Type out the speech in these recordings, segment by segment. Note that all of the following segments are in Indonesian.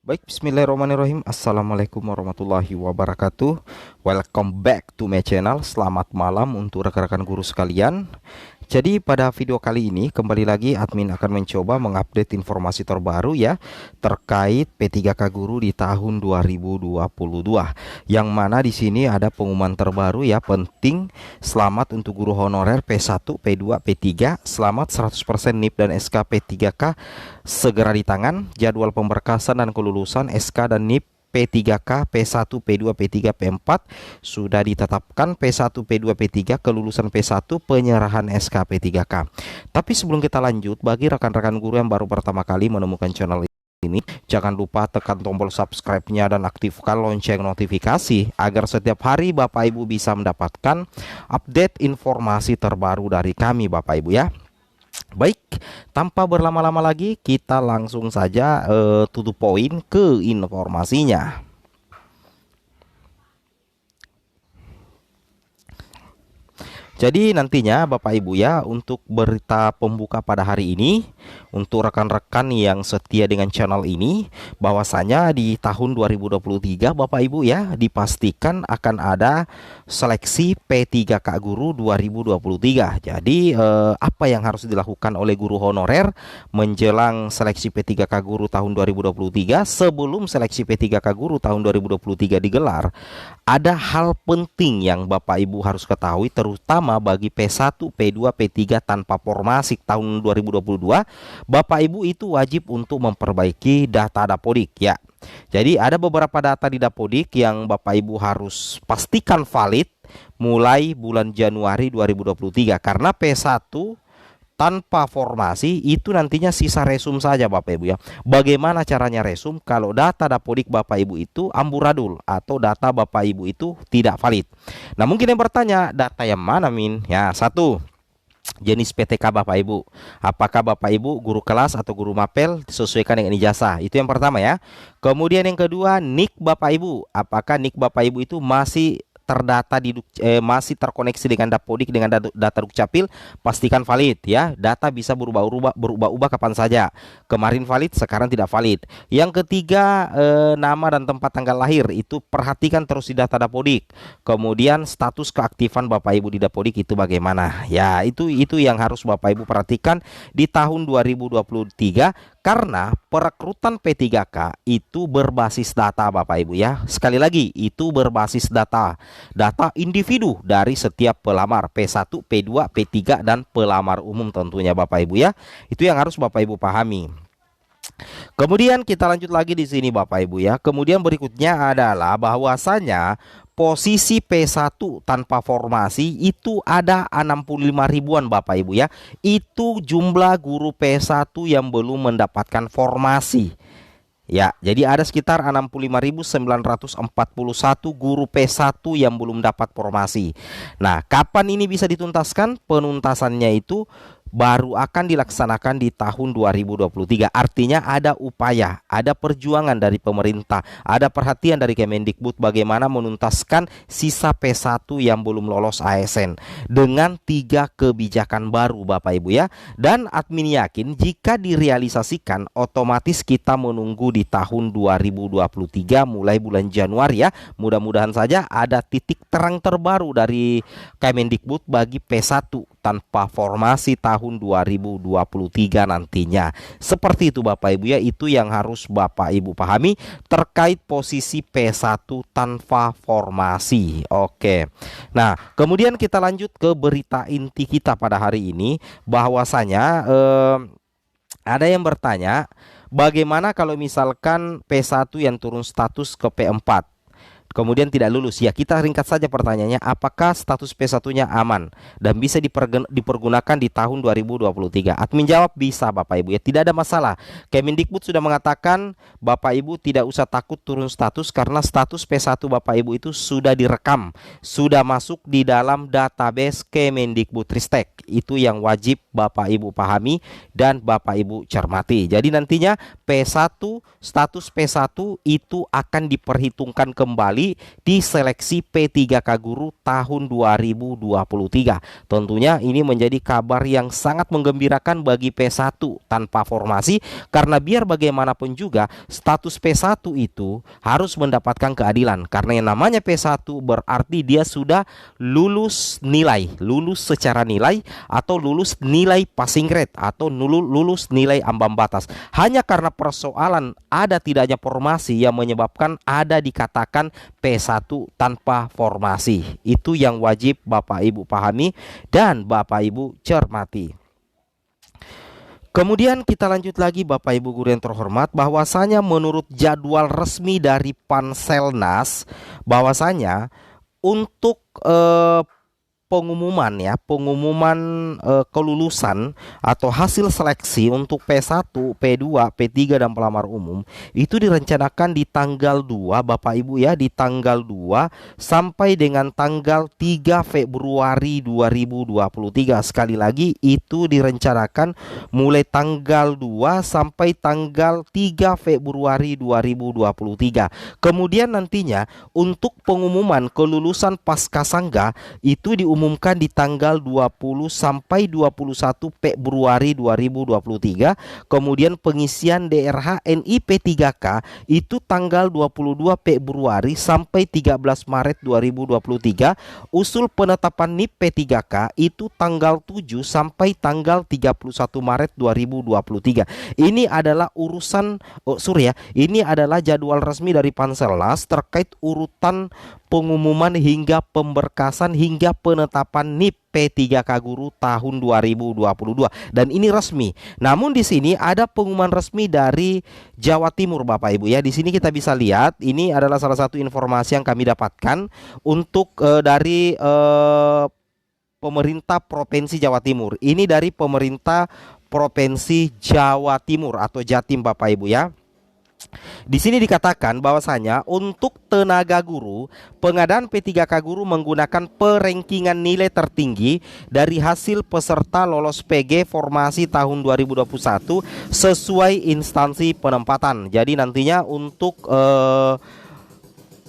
Baik, bismillahirrahmanirrahim. Assalamualaikum warahmatullahi wabarakatuh. Welcome back to my channel. Selamat malam untuk rekan-rekan guru sekalian. Jadi pada video kali ini kembali lagi admin akan mencoba mengupdate informasi terbaru ya terkait P3K Guru di tahun 2022. Yang mana di sini ada pengumuman terbaru ya, penting. Selamat untuk guru honorer P1, P2, P3. Selamat 100% NIP dan SK P3K segera di tangan. Jadwal pemberkasan dan kelulusan SK dan NIP P3K, P1, P2, P3, P4 sudah ditetapkan. P1, P2, P3 kelulusan P1, penyerahan SK P3K. Tapi sebelum kita lanjut, bagi rekan-rekan guru yang baru pertama kali menemukan channel ini, jangan lupa tekan tombol subscribe-nya dan aktifkan lonceng notifikasi agar setiap hari Bapak Ibu bisa mendapatkan update informasi terbaru dari kami Bapak Ibu ya. Baik, tanpa berlama-lama lagi kita langsung saja to the point ke informasinya. Jadi nantinya Bapak Ibu ya, untuk berita pembuka pada hari ini untuk rekan-rekan yang setia dengan channel ini, bahwasanya di tahun 2023 Bapak Ibu ya dipastikan akan ada seleksi P3K Guru 2023. Jadi apa yang harus dilakukan oleh guru honorer menjelang seleksi P3K Guru tahun 2023? Sebelum seleksi P3K Guru tahun 2023 digelar, ada hal penting yang Bapak Ibu harus ketahui, terutama bagi P1, P2, P3 tanpa formasi tahun 2022. Bapak Ibu itu wajib untuk memperbaiki data Dapodik ya. Jadi ada beberapa data di Dapodik yang Bapak Ibu harus pastikan valid mulai bulan Januari 2023, karena P1 tanpa formasi itu nantinya sisa resum saja Bapak Ibu ya. Bagaimana caranya resum kalau data Dapodik Bapak Ibu itu amburadul atau data Bapak Ibu itu tidak valid? Nah, mungkin yang bertanya, data yang mana Min? Ya, satu, jenis PTK Bapak Ibu. Apakah Bapak Ibu guru kelas atau guru mapel, disesuaikan dengan ijazah? Itu yang pertama ya. Kemudian yang kedua, NIK Bapak Ibu. Apakah NIK Bapak Ibu itu masih terdata di masih terkoneksi dengan Dapodik dengan data Dukcapil? Pastikan valid ya. Data bisa berubah-ubah kapan saja. Kemarin valid, sekarang tidak valid. Yang ketiga, nama dan tempat tanggal lahir itu perhatikan terus di data Dapodik. Kemudian status keaktifan Bapak Ibu di Dapodik itu bagaimana? Ya, itu yang harus Bapak Ibu perhatikan di tahun 2023, karena perekrutan P3K itu berbasis data Bapak Ibu ya. Sekali lagi, itu berbasis data individu dari setiap pelamar P1, P2, P3 dan pelamar umum tentunya Bapak Ibu ya. Itu yang harus Bapak Ibu pahami. Kemudian kita lanjut lagi di sini Bapak Ibu ya. Kemudian berikutnya adalah bahwasanya posisi P1 tanpa formasi itu ada 65 ribuan Bapak Ibu ya. Itu jumlah guru P1 yang belum mendapatkan formasi. Ya, jadi ada sekitar 65.941 guru P1 yang belum dapat formasi. Nah, kapan ini bisa dituntaskan? Penuntasannya itu baru akan dilaksanakan di tahun 2023. Artinya ada upaya, ada perjuangan dari pemerintah, ada perhatian dari Kemendikbud bagaimana menuntaskan sisa P1 yang belum lolos ASN dengan 3 kebijakan baru Bapak Ibu ya. Dan admin yakin jika direalisasikan otomatis kita menunggu di tahun 2023 mulai bulan Januari ya. Mudah-mudahan saja ada titik terang terbaru dari Kemendikbud bagi P1 tanpa formasi tahun 2023 nantinya. Seperti itu Bapak Ibu ya, itu yang harus Bapak Ibu pahami terkait posisi P1 tanpa formasi. Oke. Nah, kemudian kita lanjut ke berita inti kita pada hari ini, bahwasanya ada yang bertanya, bagaimana kalau misalkan P1 yang turun status ke P4 kemudian tidak lulus? Ya, kita ringkas saja pertanyaannya, apakah status P1-nya aman dan bisa dipergunakan di tahun 2023? Admin jawab bisa Bapak Ibu ya, tidak ada masalah. Kemendikbud sudah mengatakan Bapak Ibu tidak usah takut turun status, karena status P1 Bapak Ibu itu sudah direkam, sudah masuk di dalam database Kemendikbudristek. Itu yang wajib Bapak Ibu pahami dan Bapak Ibu cermati. Jadi nantinya P1, status P1 itu akan diperhitungkan kembali kembali di seleksi P3K Guru tahun 2023. Tentunya ini menjadi kabar yang sangat menggembirakan bagi P1 tanpa formasi, karena biar bagaimanapun juga status P1 itu harus mendapatkan keadilan, karena yang namanya P1 berarti dia sudah lulus secara nilai, atau lulus nilai passing grade, atau lulus nilai ambang batas. Hanya karena persoalan ada tidaknya formasi yang menyebabkan ada dikatakan P1 tanpa formasi. Itu yang wajib Bapak Ibu pahami dan Bapak Ibu cermati. Kemudian kita lanjut lagi Bapak Ibu guru yang terhormat, bahwasanya menurut jadwal resmi dari Panselnas, bahwasanya untuk pengumuman kelulusan atau hasil seleksi untuk P1, P2, P3 dan pelamar umum itu direncanakan di tanggal 2 Bapak Ibu ya, di tanggal 2 sampai dengan tanggal 3 Februari 2023. Sekali lagi itu direncanakan mulai tanggal 2 sampai tanggal 3 Februari 2023. Kemudian nantinya untuk pengumuman kelulusan Paskasangga itu diumumkan di tanggal 20 sampai 21 Februari 2023. Kemudian pengisian DRH NI P3K itu tanggal 22 Februari sampai 13 Maret 2023. Usul penetapan NIP P3K itu tanggal 7 sampai tanggal 31 Maret 2023. Ini adalah ini adalah jadwal resmi dari Panselnas terkait urutan pengumuman hingga pemberkasan hingga penetapan NIP P3K Guru tahun 2022, dan ini resmi. Namun di sini ada pengumuman resmi dari Jawa Timur Bapak Ibu ya. Di sini kita bisa lihat ini adalah salah satu informasi yang kami dapatkan untuk dari pemerintah Provinsi Jawa Timur. Ini dari pemerintah Provinsi Jawa Timur atau Jatim Bapak Ibu ya. Di sini dikatakan bahwasanya untuk tenaga guru, pengadaan P3K Guru menggunakan perankingan nilai tertinggi dari hasil peserta lolos PG formasi tahun 2021 sesuai instansi penempatan. Jadi nantinya untuk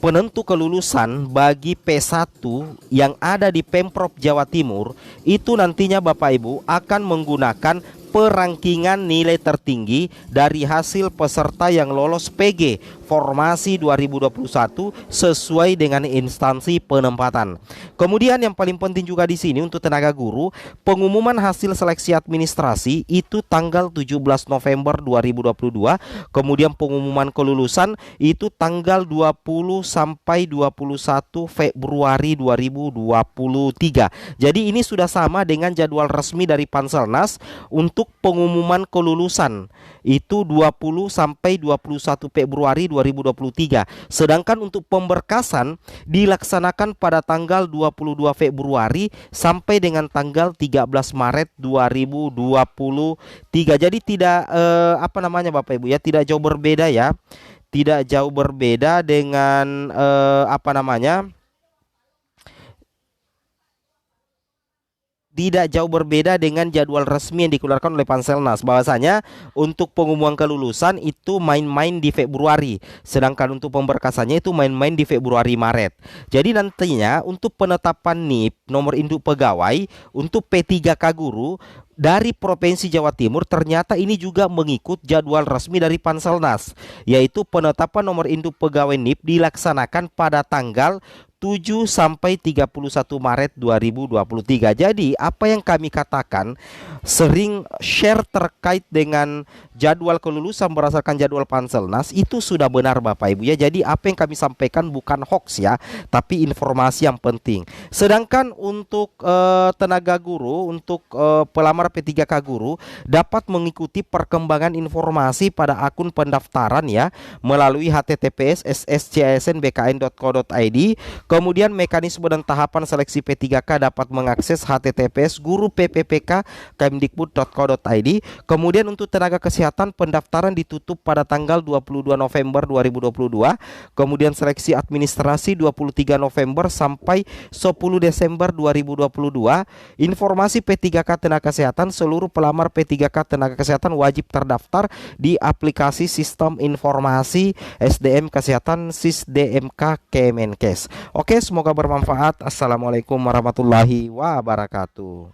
penentu kelulusan bagi P1 yang ada di Pemprov Jawa Timur itu nantinya Bapak Ibu akan menggunakan perangkingan nilai tertinggi dari hasil peserta yang lolos PG formasi 2021 sesuai dengan instansi penempatan. Kemudian yang paling penting juga di sini untuk tenaga guru, pengumuman hasil seleksi administrasi itu tanggal 17 November 2022, kemudian pengumuman kelulusan itu tanggal 20 sampai 21 Februari 2023. Jadi ini sudah sama dengan jadwal resmi dari Panselnas. Untuk pengumuman kelulusan itu 20 sampai 21 Februari 2023. Sedangkan untuk pemberkasan dilaksanakan pada tanggal 22 Februari sampai dengan tanggal 13 Maret 2023. Jadi tidak Bapak Ibu ya, tidak jauh berbeda ya. Tidak jauh berbeda dengan tidak jauh berbeda dengan jadwal resmi yang dikeluarkan oleh Panselnas, bahwasanya untuk pengumuman kelulusan itu main-main di Februari, sedangkan untuk pemberkasannya itu main-main di Februari Maret. Jadi nantinya untuk penetapan NIP nomor induk pegawai untuk P3K Guru dari Provinsi Jawa Timur ternyata ini juga mengikut jadwal resmi dari Panselnas, yaitu penetapan nomor induk pegawai NIP dilaksanakan pada tanggal 7 sampai 31 Maret 2023. Jadi apa yang kami katakan sering share terkait dengan jadwal kelulusan berdasarkan jadwal Panselnas itu sudah benar Bapak Ibu ya. Jadi apa yang kami sampaikan bukan hoax ya, tapi informasi yang penting. Sedangkan untuk tenaga guru, untuk pelamar P3K Guru dapat mengikuti perkembangan informasi pada akun pendaftaran ya melalui https sscsnbkn.co.id. Kemudian mekanisme dan tahapan seleksi P3K dapat mengakses https guru.ppk.kemdikbud.co.id. Kemudian untuk tenaga kesehatan pendaftaran ditutup pada tanggal 22 November 2022. Kemudian seleksi administrasi 23 November sampai 10 Desember 2022. Informasi P3K tenaga kesehatan, seluruh pelamar P3K tenaga kesehatan wajib terdaftar di aplikasi Sistem Informasi SDM Kesehatan SISDMK Kemenkes. Oke, semoga bermanfaat. Assalamualaikum warahmatullahi wabarakatuh.